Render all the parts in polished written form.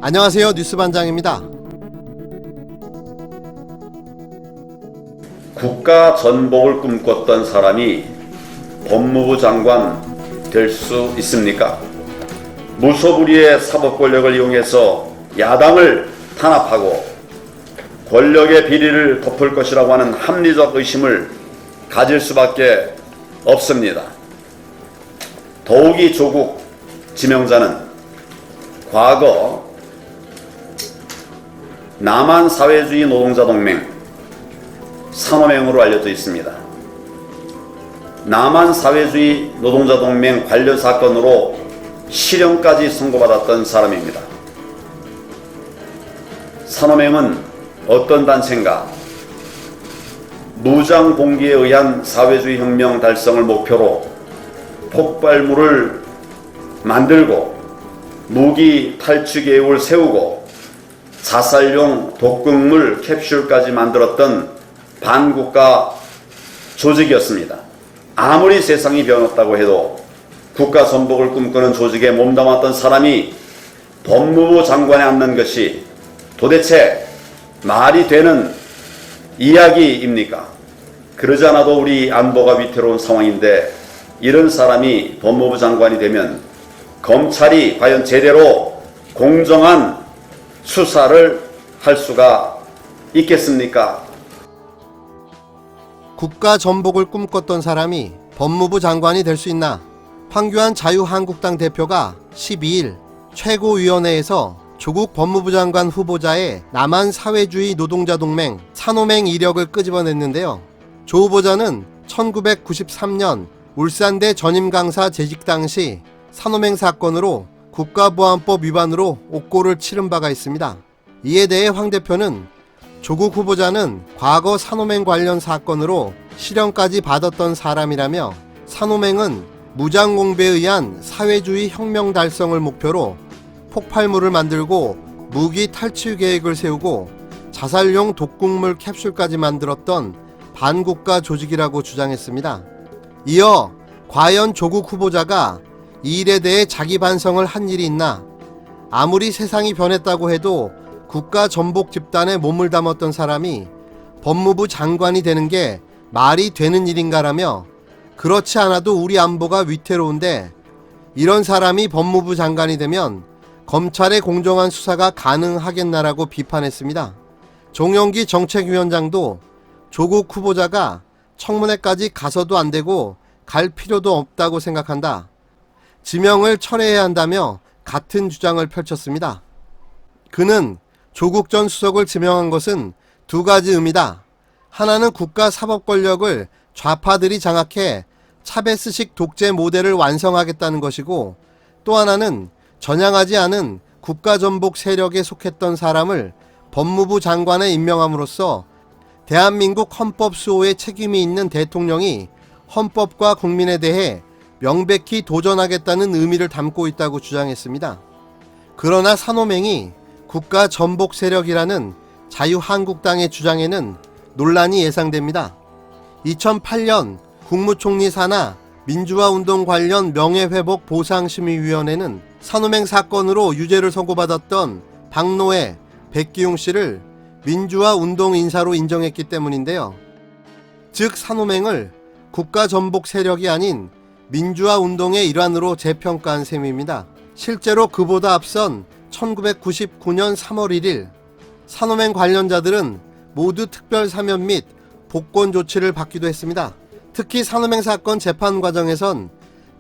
안녕하세요. 뉴스반장입니다. 국가 전복을 꿈꿨던 사람이 법무부 장관 될 수 있습니까? 무소불위의 사법 권력을 이용해서 야당을 탄압하고 권력의 비리를 덮을 것이라고 하는 합리적 의심을 가질 수밖에 없습니다. 더욱이 조국 지명자는 과거 남한사회주의 노동자동맹 산호맹으로 알려져 있습니다. 남한사회주의 노동자동맹 관련 사건으로 실형까지 선고받았던 사람입니다. 산호맹은 어떤 단체인가? 무장봉기에 의한 사회주의 혁명 달성을 목표로 폭발물을 만들고 무기 탈취 계획을 세우고 자살용 독극물 캡슐까지 만들었던 반국가 조직이었습니다. 아무리 세상이 변했다고 해도 국가 전복을 꿈꾸는 조직에 몸담았던 사람이 법무부 장관에 앉는 것이 도대체 말이 되는 이야기입니까? 그러지 않아도 우리 안보가 위태로운 상황인데 이런 사람이 법무부 장관이 되면 검찰이 과연 제대로 공정한 수사를 할 수가 있겠습니까? 국가 전복을 꿈꿨던 사람이 법무부 장관이 될 수 있나? 황교안 자유한국당 대표가 12일 최고위원회에서 조국 법무부 장관 후보자의 남한사회주의 노동자동맹 산호맹 이력을 끄집어냈는데요. 조 후보자는 1993년 울산대 전임강사 재직 당시 산호맹 사건으로 국가보안법 위반으로 옥고를 치른 바가 있습니다. 이에 대해 황 대표는 조국 후보자는 과거 산호맹 관련 사건으로 실형까지 받았던 사람이라며 산호맹은 무장공배에 의한 사회주의 혁명 달성을 목표로 폭발물을 만들고 무기 탈취 계획을 세우고 자살용 독극물 캡슐까지 만들었던 반국가 조직이라고 주장했습니다. 이어 과연 조국 후보자가 이 일에 대해 자기 반성을 한 일이 있나? 아무리 세상이 변했다고 해도 국가 전복 집단에 몸을 담았던 사람이 법무부 장관이 되는 게 말이 되는 일인가라며 그렇지 않아도 우리 안보가 위태로운데 이런 사람이 법무부 장관이 되면 검찰의 공정한 수사가 가능하겠나라고 비판했습니다. 종영기 정책위원장도 조국 후보자가 청문회까지 가서도 안 되고 갈 필요도 없다고 생각한다. 지명을 철회해야 한다며 같은 주장을 펼쳤습니다. 그는 조국 전 수석을 지명한 것은 두 가지 의미다. 하나는 국가 사법 권력을 좌파들이 장악해 차베스식 독재 모델을 완성하겠다는 것이고 또 하나는 전향하지 않은 국가 전복 세력에 속했던 사람을 법무부 장관에 임명함으로써 대한민국 헌법 수호에 책임이 있는 대통령이 헌법과 국민에 대해 명백히 도전하겠다는 의미를 담고 있다고 주장했습니다. 그러나 산호맹이 국가 전복 세력이라는 자유한국당의 주장에는 논란이 예상됩니다. 2008년 국무총리 산하 민주화운동 관련 명예회복 보상심의위원회는 산호맹 사건으로 유죄를 선고받았던 박노해, 백기용 씨를 민주화운동 인사로 인정했기 때문인데요. 즉 산호맹을 국가 전복 세력이 아닌 민주화운동의 일환으로 재평가한 셈입니다. 실제로 그보다 앞선 1999년 3월 1일 산호맹 관련자들은 모두 특별 사면 및 복권 조치를 받기도 했습니다. 특히 산호맹 사건 재판 과정에선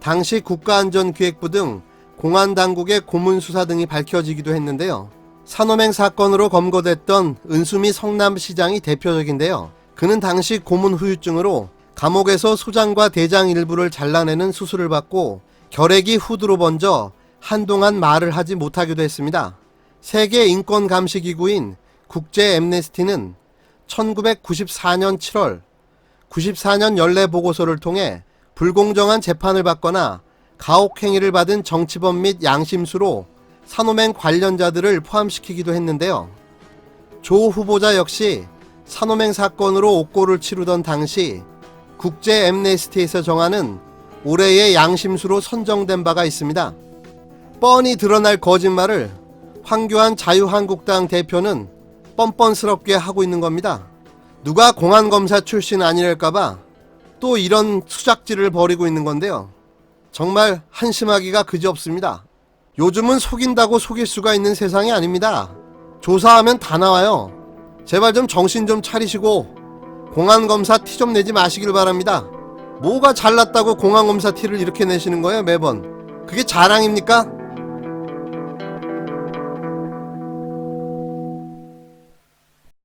당시 국가안전기획부 등 공안당국의 고문수사 등이 밝혀지기도 했는데요. 산호맹 사건으로 검거됐던 은수미 성남시장이 대표적인데요. 그는 당시 고문 후유증으로 감옥에서 소장과 대장 일부를 잘라내는 수술을 받고 결핵이 후두로 번져 한동안 말을 하지 못하기도 했습니다. 세계 인권감시기구인 국제 앰네스티는 1994년 7월 94년 연례 보고서를 통해 불공정한 재판을 받거나 가혹행위를 받은 정치범 및 양심수로 산호맹 관련자들을 포함시키기도 했는데요. 조 후보자 역시 산호맹 사건으로 옥고를 치르던 당시 국제 앰네스티에서 정하는 올해의 양심수로 선정된 바가 있습니다. 뻔히 드러날 거짓말을 황교안 자유한국당 대표는 뻔뻔스럽게 하고 있는 겁니다. 누가 공안검사 출신 아니랄까봐 또 이런 수작질을 벌이고 있는 건데요. 정말 한심하기가 그지없습니다. 요즘은 속인다고 속일 수가 있는 세상이 아닙니다. 조사하면 다 나와요. 제발 좀 정신 좀 차리시고 공안검사 티 좀 내지 마시길 바랍니다. 뭐가 잘났다고 공안검사 티를 이렇게 내시는 거예요, 매번. 그게 자랑입니까?